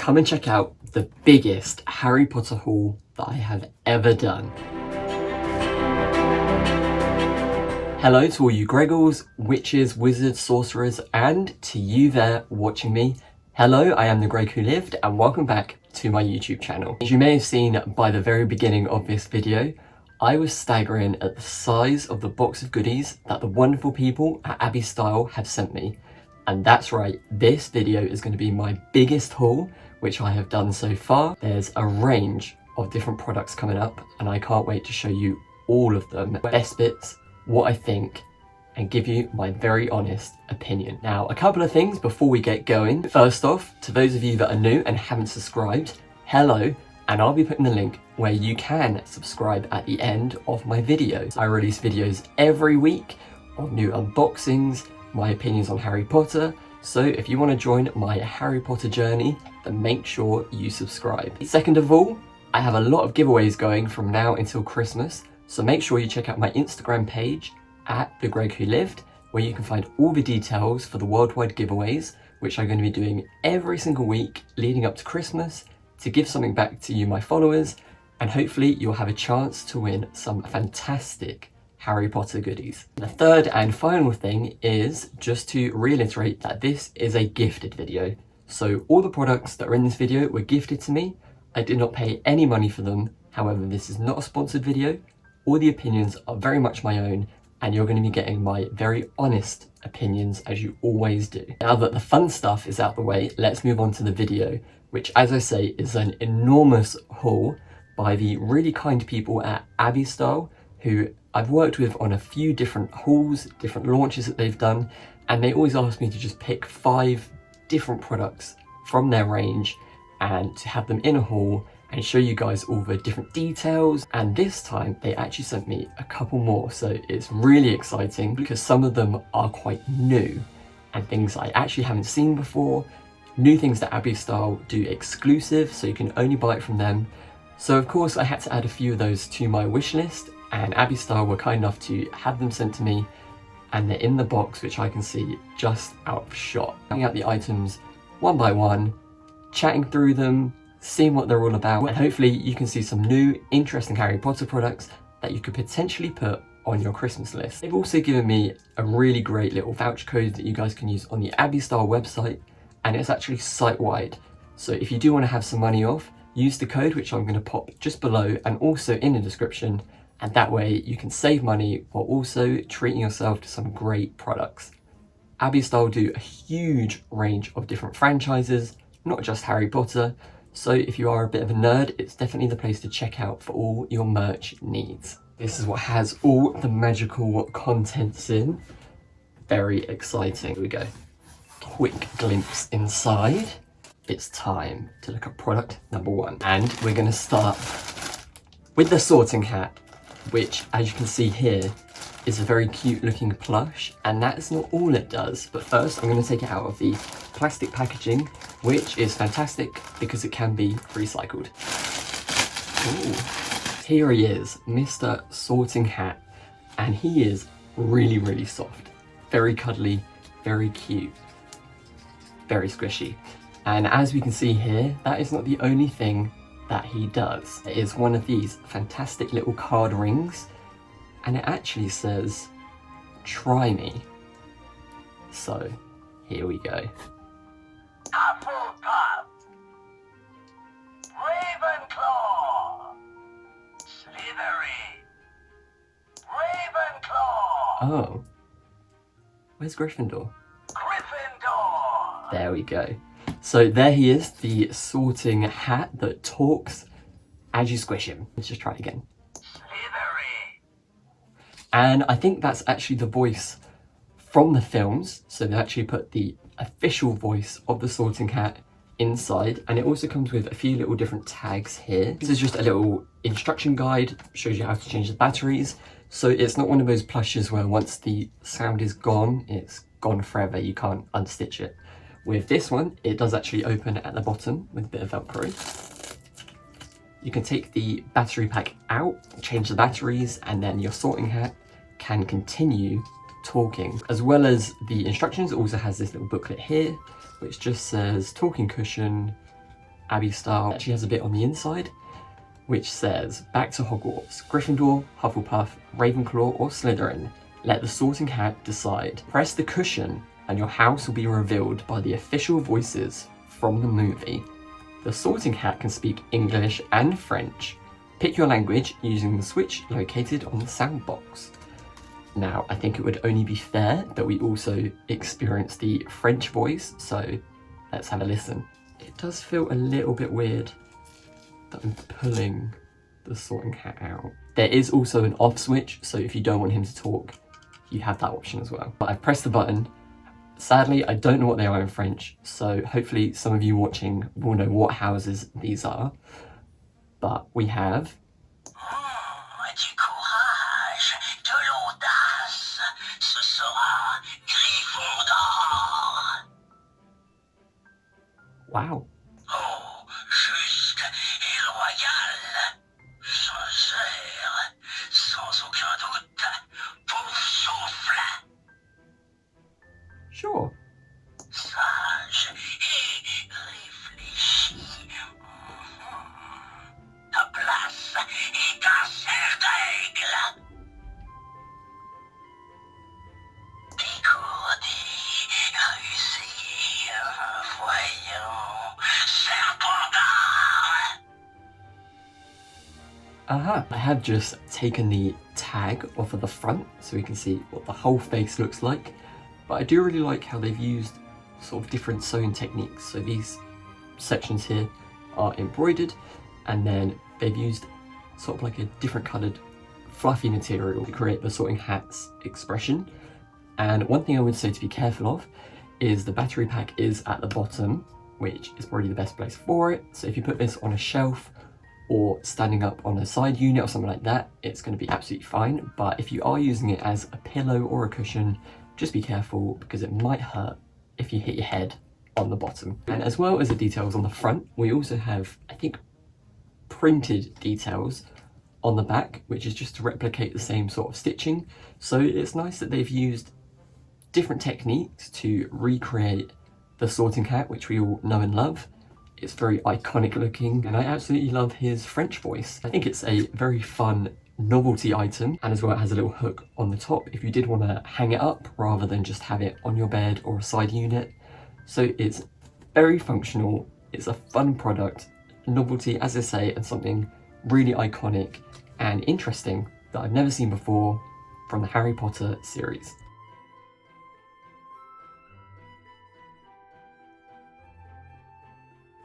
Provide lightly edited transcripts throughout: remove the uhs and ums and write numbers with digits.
come and check out the biggest Harry Potter haul that I have ever done. Hello to all you Greggles, witches, wizards, sorcerers, and to you there watching me. Hello, I am the Greg who lived, and welcome back to my YouTube channel. As you may have seen by the very beginning of this video, I was staggering at the size of the box of goodies that the wonderful people at Abystyle have sent me. And that's right, this video is going to be my biggest haul which I have done so far. There's a range of different products coming up and I can't wait to show you all of them. Best bits, what I think, and give you my very honest opinion. Now, a couple of things before we get going. First off, to those of you that are new and haven't subscribed, hello, and I'll be putting the link where you can subscribe at the end of my videos. I release videos every week on new unboxings, my opinions on Harry Potter, so if you want to join my Harry Potter journey, then make sure you subscribe. Second of all, I have a lot of giveaways going from now until Christmas, so make sure you check out my Instagram page at TheGregWhoLived, where you can find all the details for the worldwide giveaways, which I'm going to be doing every single week leading up to Christmas to give something back to you, my followers, and hopefully you'll have a chance to win some fantastic Harry Potter goodies. The third and final thing is just to reiterate that this is a gifted video. So all the products that are in this video were gifted to me. I did not pay any money for them. However, this is not a sponsored video. All the opinions are very much my own, and you're going to be getting my very honest opinions as you always do. Now that the fun stuff is out the way, let's move on to the video, which, as I say, is an enormous haul by the really kind people at Abystyle, who I've worked with on a few different hauls, different launches that they've done, and they always ask me to just pick 5 different products from their range and to have them in a haul and show you guys all the different details. And this time they actually sent me a couple more, so it's really exciting because some of them are quite new and things I actually haven't seen before, new things that Abystyle do exclusive, so you can only buy it from them. So of course I had to add a few of those to my wish list, and Abystyle were kind enough to have them sent to me, and they're in the box, which I can see just out of shot. Checking out the items one by one, chatting through them, seeing what they're all about, and hopefully you can see some new interesting Harry Potter products that you could potentially put on your Christmas list. They've also given me a really great little voucher code that you guys can use on the Abystyle website, and it's actually site-wide. So if you do want to have some money off, use the code, which I'm going to pop just below and also in the description, and that way you can save money while also treating yourself to some great products. Abystyle do a huge range of different franchises, not just Harry Potter, so if you are a bit of a nerd, it's definitely the place to check out for all your merch needs. This is what has all the magical contents in. Very exciting. Here we go. Quick glimpse inside. It's time to look at product number 1. And we're going to start with the sorting hat, which, as you can see here, is a very cute looking plush, and that's not all it does. But first I'm going to take it out of the plastic packaging, which is fantastic because it can be recycled. Ooh. Here he is, Mr. Sorting Hat, and he is really soft, very cuddly, very cute, very squishy. And as we can see here, that is not the only thing that he does. It is one of these fantastic little card rings, and it actually says, "Try me." So here we go. Hufflepuff, Ravenclaw, Slytherin, Ravenclaw. Oh, where's Gryffindor? Gryffindor. There we go. So there he is, the sorting hat that talks as you squish him. Let's just try it again. Slytherin. And I think that's actually the voice from the films. So they actually put the official voice of the sorting hat inside. And it also comes with a few little different tags here. This is just a little instruction guide, shows you how to change the batteries. So it's not one of those plushes where once the sound is gone, it's gone forever, you can't unstitch it. With this one, it does actually open at the bottom with a bit of Velcro. You can take the battery pack out, change the batteries, and then your sorting hat can continue talking. As well as the instructions, it also has this little booklet here, which just says talking cushion, Abystyle. It actually has a bit on the inside which says, "Back to Hogwarts, Gryffindor, Hufflepuff, Ravenclaw or Slytherin. Let the sorting hat decide. Press the cushion and your house will be revealed by the official voices from the movie. The sorting hat can speak English and French. Pick your language using the switch located on the sound box." Now, I think it would only be fair that we also experience the French voice, so let's have a listen. It does feel a little bit weird that I'm pulling the sorting hat out. There is also an off switch, so if you don't want him to talk, you have that option as well. But I've pressed the button. Sadly, I don't know what they are in French, so hopefully some of you watching will know what houses these are. But we have... Du courage, de l'audace, ce sera Gryffondor. Wow. Oh, juste et loyal, sincère, sans aucun doute, pour souffle, Sure. sage et réfléchi. Ta place est à ses règles. Dégourdi, rusé, voyant, serpentard. Aha! I have just taken the tag off of the front so we can see what the whole face looks like. But I do really like how they've used sort of different sewing techniques. So these sections here are embroidered, and then they've used sort of like a different coloured fluffy material to create the sorting hat's expression. And one thing I would say to be careful of is the battery pack is at the bottom, which is probably the best place for it. So if you put this on a shelf or standing up on a side unit or something like that, it's going to be absolutely fine. But if you are using it as a pillow or a cushion, just be careful because it might hurt if you hit your head on the bottom. And as well as the details on the front, we also have, I think, printed details on the back, which is just to replicate the same sort of stitching. So it's nice that they've used different techniques to recreate the sorting hat, which we all know and love. It's very iconic looking, and I absolutely love his French voice. I think it's a very fun novelty item, and as well it has a little hook on the top if you did want to hang it up rather than just have it on your bed or a side unit. So it's very functional, it's a fun product, novelty as I say, and something really iconic and interesting that I've never seen before from the Harry Potter series.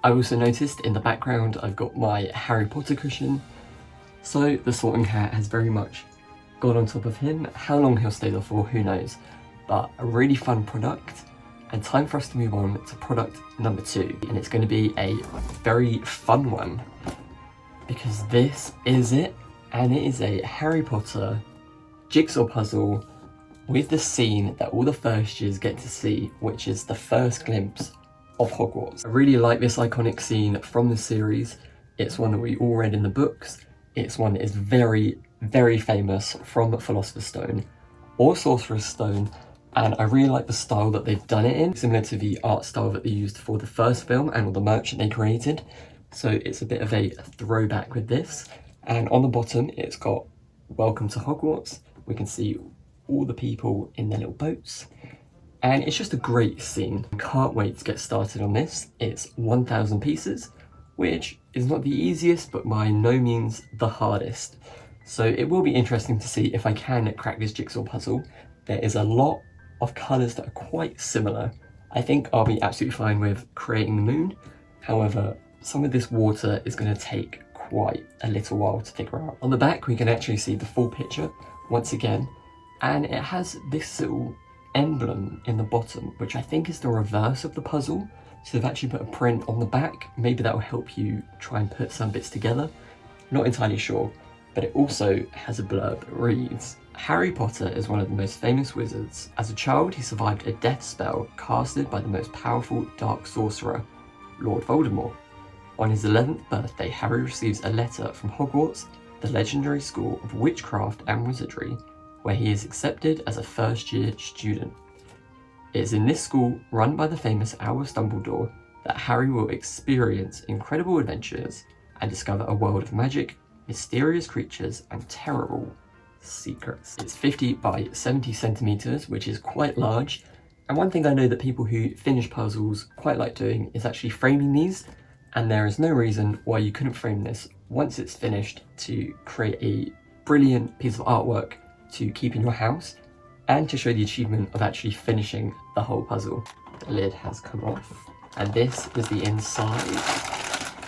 I also noticed in the background I've got my Harry Potter cushion. So the sorting hat has very much gone on top of him. How long he'll stay there for, who knows. But a really fun product, and time for us to move on to product number 2. And it's going to be a very fun one, because this is it, and it is a Harry Potter jigsaw puzzle with the scene that all the first years get to see, which is the first glimpse of Hogwarts. I really like this iconic scene from the series. It's one that we all read in the books. It's one that is very, very famous from Philosopher's Stone or Sorcerer's Stone, and I really like the style that they've done it in, similar to the art style that they used for the first film and all the merch that they created. So it's a bit of a throwback with this. And on the bottom, it's got "Welcome to Hogwarts." We can see all the people in their little boats. And it's just a great scene. Can't wait to get started on this. It's 1,000 pieces, which is not the easiest, but by no means the hardest. So it will be interesting to see if I can crack this jigsaw puzzle. There is a lot of colours that are quite similar. I think I'll be absolutely fine with creating the moon. However, some of this water is going to take quite a little while to figure out. On the back, we can actually see the full picture once again, and it has this little emblem in the bottom, which I think is the reverse of the puzzle. So they've actually put a print on the back. Maybe that will help you try and put some bits together. Not entirely sure, but it also has a blurb that reads, "Harry Potter is one of the most famous wizards. As a child, he survived a death spell casted by the most powerful dark sorcerer, Lord Voldemort. On his 11th birthday, Harry receives a letter from Hogwarts, the legendary school of witchcraft and wizardry, where he is accepted as a first-year student. It is in this school, run by the famous Albus Dumbledore, that Harry will experience incredible adventures and discover a world of magic, mysterious creatures, and terrible secrets. It's 50 by 70 centimeters, which is quite large. And one thing I know that people who finish puzzles quite like doing is actually framing these. And there is no reason why you couldn't frame this once it's finished to create a brilliant piece of artwork to keep in your house and to show the achievement of actually finishing the whole puzzle. The lid has come off, and this is the inside.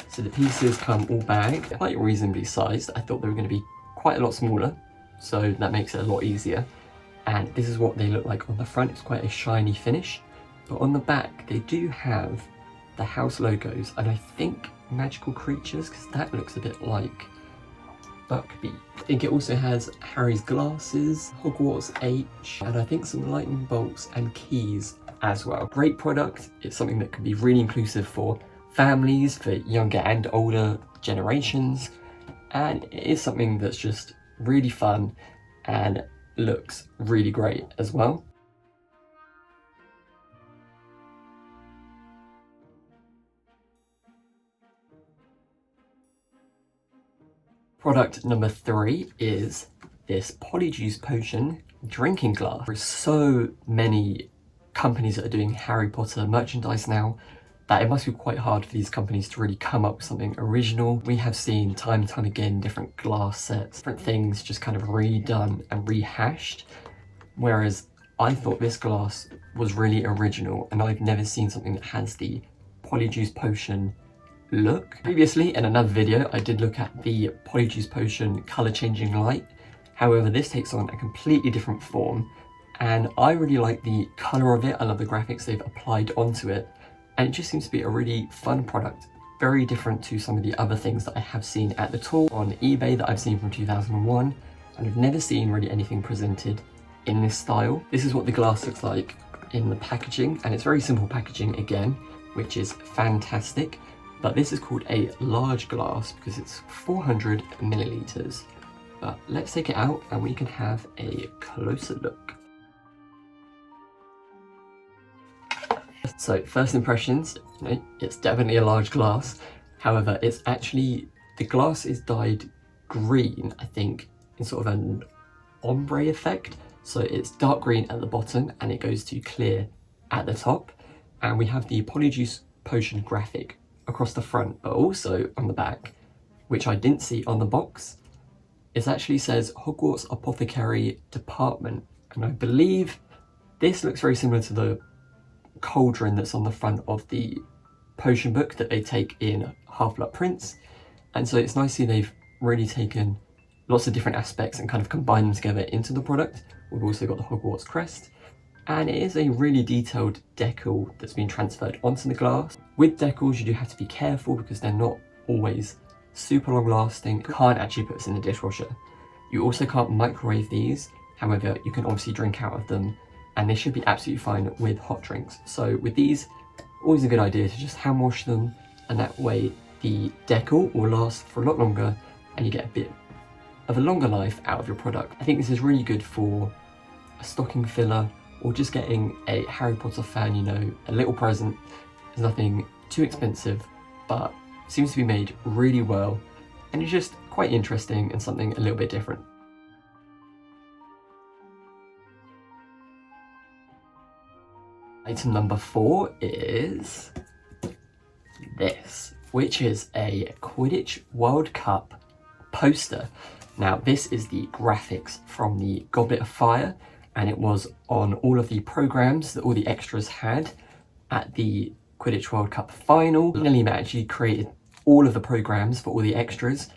So the pieces come all bagged, quite reasonably sized. I thought they were going to be quite a lot smaller, so that makes it a lot easier. And this is what they look like on the front. It's quite a shiny finish, but on the back they do have the house logos, and I think magical creatures, because that looks a bit like Buckbeak. I think it also has Harry's glasses, Hogwarts H, and I think some lightning bolts and keys as well. Great product. It's something that can be really inclusive for families, for younger and older generations, and it is something that's just really fun and looks really great as well. Product number 3 is this Polyjuice potion drinking glass. There's so many companies that are doing Harry Potter merchandise now that it must be quite hard for these companies to really come up with something original. We have seen time and time again different glass sets, different things just kind of redone and rehashed, whereas I thought this glass was really original, and I've never seen something that has the Polyjuice potion look. Previously in another video I did look at the Polyjuice potion colour changing light. However, this takes on a completely different form, and I really like the colour of it. I love the graphics they've applied onto it, and it just seems to be a really fun product, very different to some of the other things that I have seen at the tool on eBay that I've seen from 2001, and I've never seen really anything presented in this style. This is what the glass looks like in the packaging, and it's very simple packaging again, which is fantastic. But this is called a large glass because it's 400 milliliters. But let's take it out and we can have a closer look. So first impressions, it's definitely a large glass. However, it's actually, the glass is dyed green, I think, in sort of an ombre effect. So it's dark green at the bottom and it goes to clear at the top. And we have the Polyjuice potion graphic across the front, but also on the back, which I didn't see on the box. It actually says Hogwarts Apothecary Department, and I believe this looks very similar to the cauldron that's on the front of the potion book that they take in Half-Blood Prince. And so it's nice to see they've really taken lots of different aspects and kind of combined them together into the product. We've also got the Hogwarts crest, and it is a really detailed decal that's been transferred onto the glass. With decals, you do have to be careful because they're not always super long lasting. You can't actually put this in the dishwasher. You also can't microwave these. However, you can obviously drink out of them, and they should be absolutely fine with hot drinks. So with these, always a good idea to just hand wash them, and that way the decal will last for a lot longer and you get a bit of a longer life out of your product. I think this is really good for a stocking filler, or just getting a Harry Potter fan, a little present. It's nothing too expensive, but seems to be made really well, and it's just quite interesting and something a little bit different. Item number 4 is this, which is a Quidditch World Cup poster. Now, this is the graphics from the Goblet of Fire, and it was on all of the programs that all the extras had at the Quidditch World Cup final. Lima actually created all of the programs for all the extras,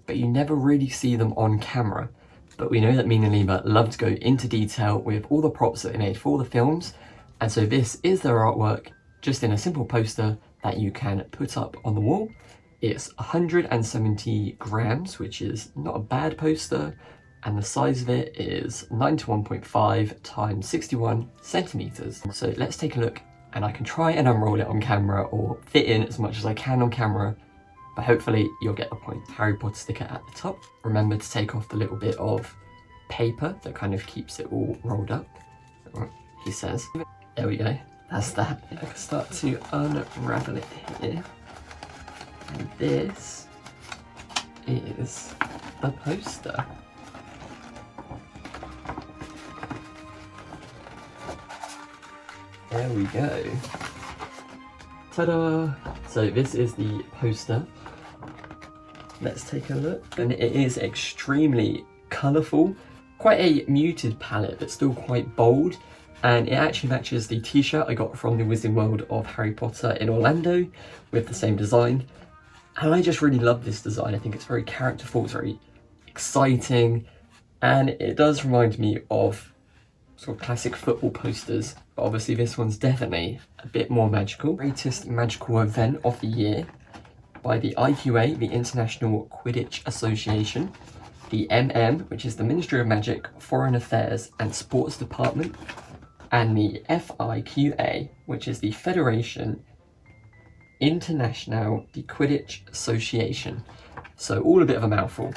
but you never really see them on camera. But we know that Mina Lima loved to go into detail with all the props that they made for all the films, and so this is their artwork, just in a simple poster that you can put up on the wall. It's 170 grams, which is not a bad poster, and the size of it is 91.5 times 61 centimeters. So let's take a look, and I can try and unroll it on camera or fit in as much as I can on camera, but hopefully you'll get the point. Harry Potter sticker at the top. Remember to take off the little bit of paper that kind of keeps it all rolled up, he says. There we go. that's that. I can start to unravel it here. And this is the poster. There we go. Ta-da! So this is the poster. Let's take a look. And it is extremely colourful. Quite a muted palette, but still quite bold. And it actually matches the t-shirt I got from the Wizarding World of Harry Potter in Orlando with the same design. And I just really love this design. I think it's very characterful, it's very exciting. And it does remind me of sort of classic football posters. But obviously this one's definitely a bit more magical. Greatest magical event of the year by the IQA, the International Quidditch Association, the which is the Ministry of Magic, Foreign Affairs and Sports Department, and the FIQA, which is the Federation Internationale de Quidditch Association. So all a bit of a mouthful,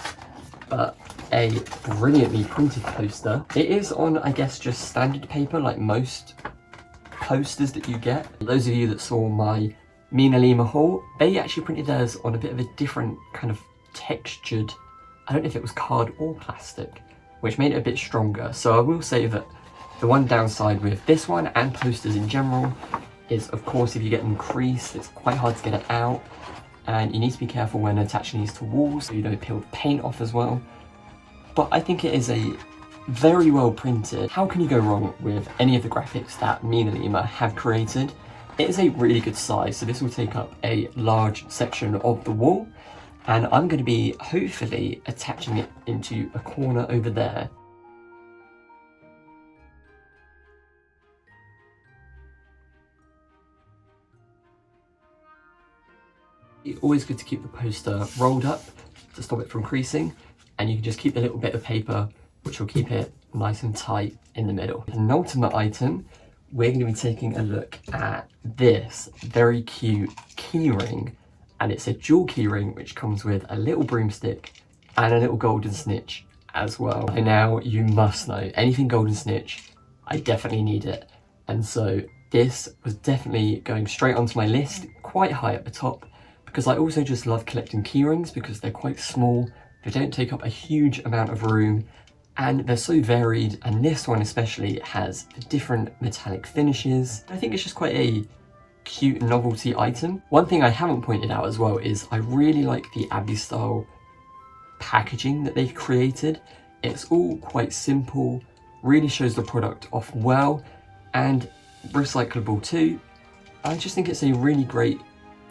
but a brilliantly printed poster. It is on, I guess, just standard paper like most posters that you get. Those of you that saw my Mina Lima haul, they actually printed theirs on a bit of a different kind of textured, I don't know if it was card or plastic, which made it a bit stronger. So I will say that the one downside with this one and posters in general is, of course, if you get them creased, it's quite hard to get it out. And you need to be careful when attaching these to walls so you don't peel the paint off as well. But I think it is a very well printed. How can you go wrong with any of the graphics that Mina Lima have created? It is a really good size, so this will take up a large section of the wall. And I'm going to be hopefully attaching it into a corner over there. It's always good to keep the poster rolled up to stop it from creasing, and you can just keep a little bit of paper which will keep it nice and tight in the middle. An ultimate item, we're going to be taking a look at this very cute keyring, and it's a jewel keyring which comes with a little broomstick and a little golden snitch as well. By now you must know, anything golden snitch, I definitely need it, and so this was definitely going straight onto my list, quite high at the top, because I also just love collecting keyrings because they're quite small, they don't take up a huge amount of room, and they're so varied, and this one especially has the different metallic finishes. I think it's just quite a cute novelty item. One thing I haven't pointed out as well is I really like the Abystyle packaging that they've created. It's all quite simple, really shows the product off well, and recyclable too. I just think it's a really great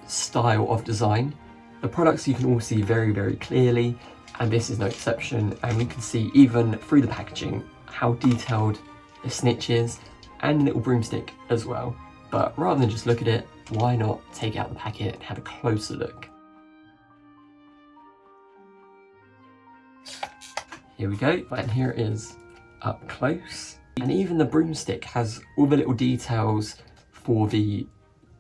style of design. The products you can all see very, very clearly, and this is no exception, and you can see even through the packaging how detailed the snitch is, and the little broomstick as well. But rather than just look at it, why not take out the packet and have a closer look? Here we go, and here it is up close. And even the broomstick has all the little details for the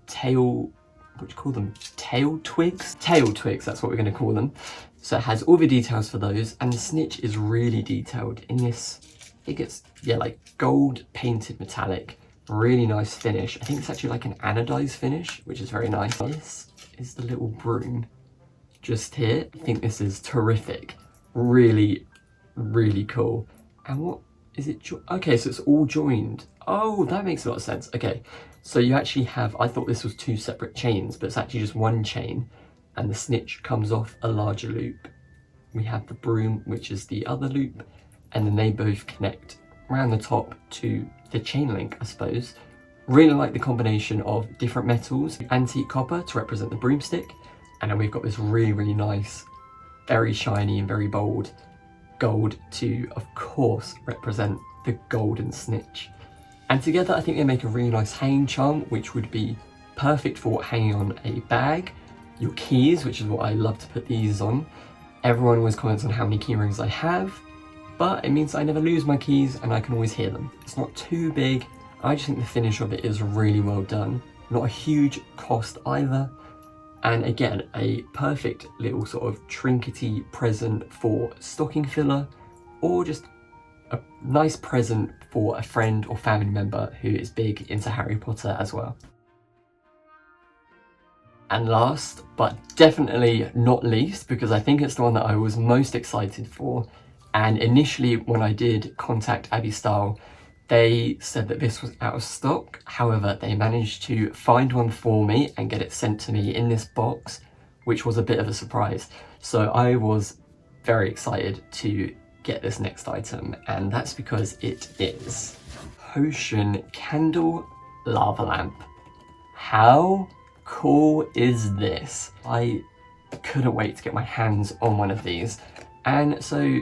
tail, what do you call them? Tail twigs? Tail twigs, that's what we're going to call them. So it has all the details for those, and the snitch is really detailed in this, I think it's, yeah, like gold painted metallic, really nice finish. I think it's actually like an anodized finish, which is very nice. This is the little broom just here. I think this is terrific. Really, really cool. And what is it? Okay, so it's all joined. Oh, that makes a lot of sense. Okay, so you actually have, I thought this was two separate chains, but it's actually just one chain, and the snitch comes off a larger loop. We have the broom, which is the other loop, and then they both connect around the top to the chain link, I suppose. Really like the combination of different metals, antique copper to represent the broomstick, and then we've got this really, really nice, very shiny and very bold gold to, of course, represent the golden snitch. And together I think they make a really nice hanging charm, which would be perfect for hanging on a bag, your keys, which is what I love to put these on. Everyone always comments on how many key rings I have, but it means I never lose my keys and I can always hear them. It's not too big. I just think the finish of it is really well done. Not a huge cost either. And again, a perfect little sort of trinkety present for stocking filler, or just a nice present for a friend or family member who is big into Harry Potter as well. And last, but definitely not least, because I think it's the one that I was most excited for, and initially when I did contact Abystyle, they said that this was out of stock. However, they managed to find one for me and get it sent to me in this box, which was a bit of a surprise. So I was very excited to get this next item, and that's because it is Potion Candle Lava Lamp. How cool is this? I couldn't wait to get my hands on one of these. And so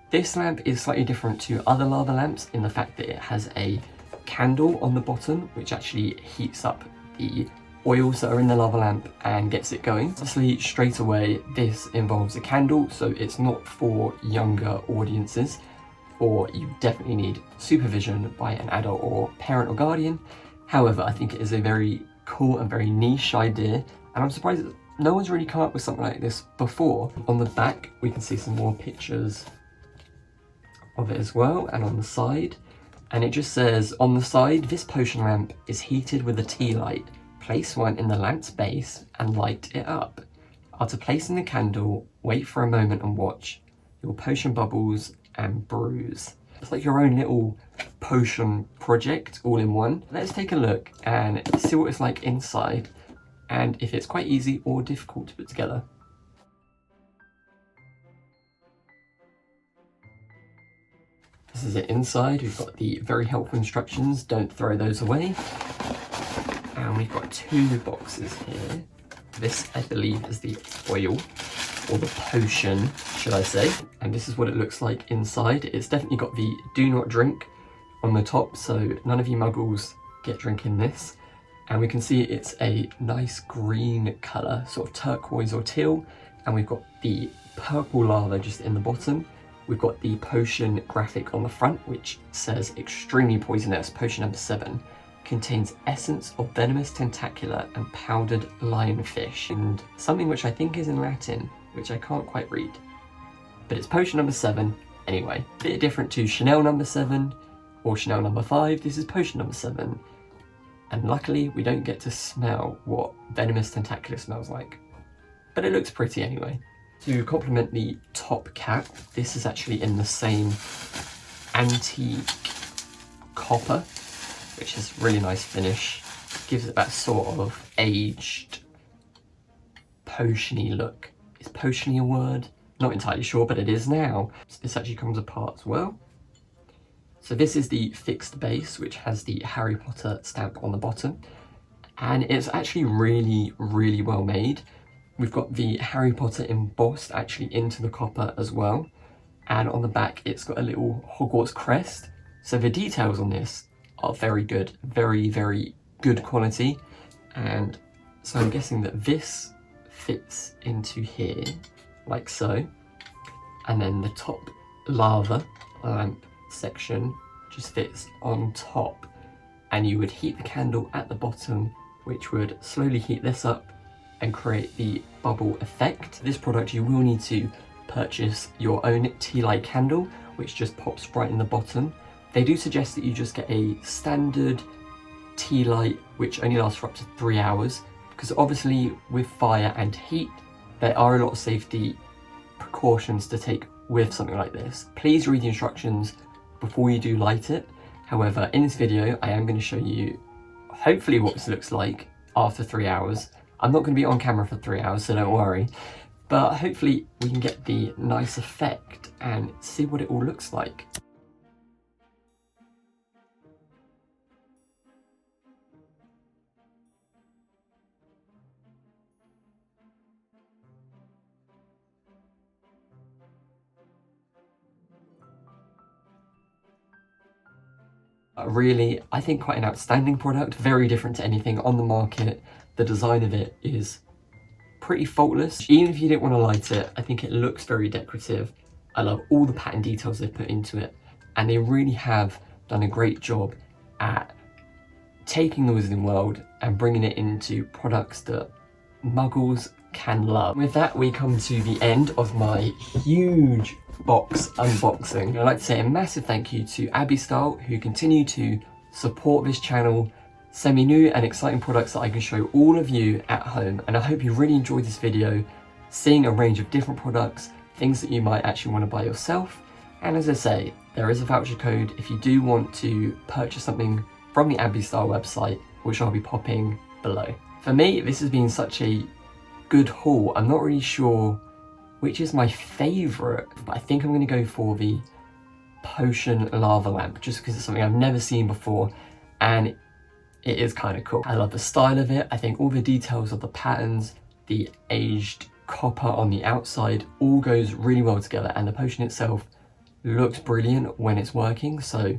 this lamp is slightly different to other lava lamps in the fact that it has a candle on the bottom which actually heats up the oils that are in the lava lamp and gets it going. Obviously, straight away this involves a candle, so it's not for younger audiences, or you definitely need supervision by an adult or parent or guardian. However, I think it is a very cool and very niche idea, and I'm surprised that no one's really come up with something like this before. On the back we can see some more pictures of it as well, and on the side, and it just says on the side, this potion lamp is heated with a tea light. Place one in the lamp's base and light it up. After placing the candle, wait for a moment and watch. Your potion bubbles and brews. It's like your own little potion project all in one. Let's take a look and see what it's like inside, and if it's quite easy or difficult to put together. This is it inside. We've got the very helpful instructions, don't throw those away. And we've got two boxes here. This, I believe, is the oil, or the potion, should I say. And this is what it looks like inside. It's definitely got the do not drink on the top, so none of you muggles get drinking this. And we can see it's a nice green colour, sort of turquoise or teal. And we've got the purple lava just in the bottom. We've got the potion graphic on the front, which says extremely poisonous, potion number 7. Contains essence of venomous tentacula and powdered lionfish. And something which I think is in Latin, which I can't quite read. But it's potion number 7 anyway. A bit different to Chanel number 7 or Chanel number 5. This is potion number 7. And luckily we don't get to smell what venomous tentacula smells like. But it looks pretty anyway. To complement the top cap, this is actually in the same antique copper, which has really nice finish. Gives it that sort of aged, potion-y look. Is potion-y a word? Not entirely sure, but it is now. This actually comes apart as well. So this is the fixed base, which has the Harry Potter stamp on the bottom. And it's actually really, really well made. We've got the Harry Potter embossed actually into the copper as well. And on the back, it's got a little Hogwarts crest. So the details on this are very good, very, very good quality. And so I'm guessing that this fits into here, like so. And then the top lava lamp section just fits on top. And you would heat the candle at the bottom, which would slowly heat this up and create the bubble effect. This product, you will need to purchase your own tea light candle, which just pops right in the bottom. They do suggest that you just get a standard tea light, which only lasts for up to 3 hours, because obviously with fire and heat, there are a lot of safety precautions to take with something like this. Please read the instructions before you do light it. However, in this video, I am going to show you hopefully what this looks like after 3 hours. I'm not going to be on camera for 3 hours, so don't worry. But hopefully we can get the nice effect and see what it all looks like. Really, I think quite an outstanding product, very different to anything on the market. The design of it is pretty faultless. Even if you didn't want to light it, I think it looks very decorative. I love all the pattern details they've put into it, and they really have done a great job at taking the Wizarding World and bringing it into products that muggles can love. With that, we come to the end of my huge box unboxing. I'd like to say a massive thank you to Abystyle, who continue to support this channel, send me new and exciting products that I can show all of you at home. And I hope you really enjoyed this video, seeing a range of different products, things that you might actually want to buy yourself. And as I say, there is a voucher code if you do want to purchase something from the Abystyle website, which I'll be popping below. For me, this has been such a good haul. I'm not really sure which is my favourite, but I think I'm going to go for the potion lava lamp, just because it's something I've never seen before and it is kind of cool. I love the style of it. I think all the details of the patterns, the aged copper on the outside, all goes really well together, and the potion itself looks brilliant when it's working, so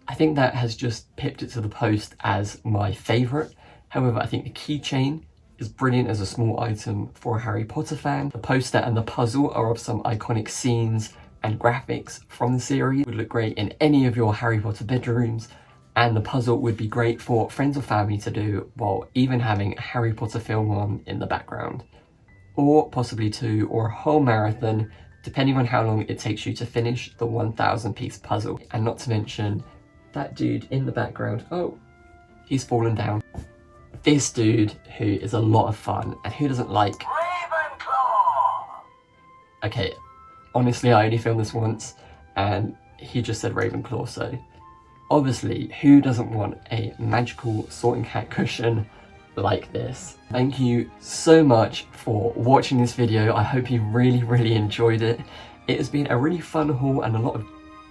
I think that has just pipped it to the post as my favourite. However, I think the keychain is brilliant as a small item for a Harry Potter fan. The poster and the puzzle are of some iconic scenes and graphics from the series. Would look great in any of your Harry Potter bedrooms, and the puzzle would be great for friends or family to do while even having a Harry Potter film on in the background. Or possibly two or a whole marathon, depending on how long it takes you to finish the 1,000 piece puzzle. And not to mention that dude in the background. Oh, he's fallen down. This dude, who is a lot of fun, and who doesn't like... Ravenclaw! Okay, honestly, I only filmed this once, and he just said Ravenclaw, so... Obviously, who doesn't want a magical sorting hat cushion like this? Thank you so much for watching this video. I hope you really enjoyed it. It has been a really fun haul and a lot of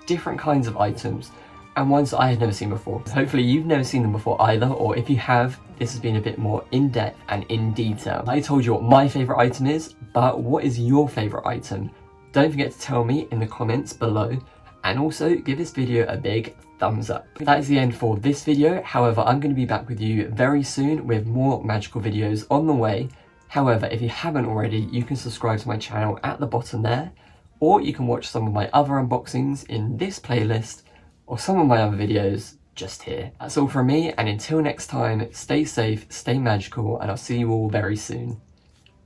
different kinds of items, and ones that I had never seen before. Hopefully you've never seen them before either, or if you have, this has been a bit more in-depth and in detail. I told you what my favourite item is, but what is your favourite item? Don't forget to tell me in the comments below, and also give this video a big thumbs up. That is the end for this video. However, I'm going to be back with you very soon with more magical videos on the way. However, if you haven't already, you can subscribe to my channel at the bottom there, or you can watch some of my other unboxings in this playlist, or some of my other videos just here. That's all from me, and until next time, stay safe, stay magical, and I'll see you all very soon.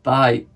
Bye!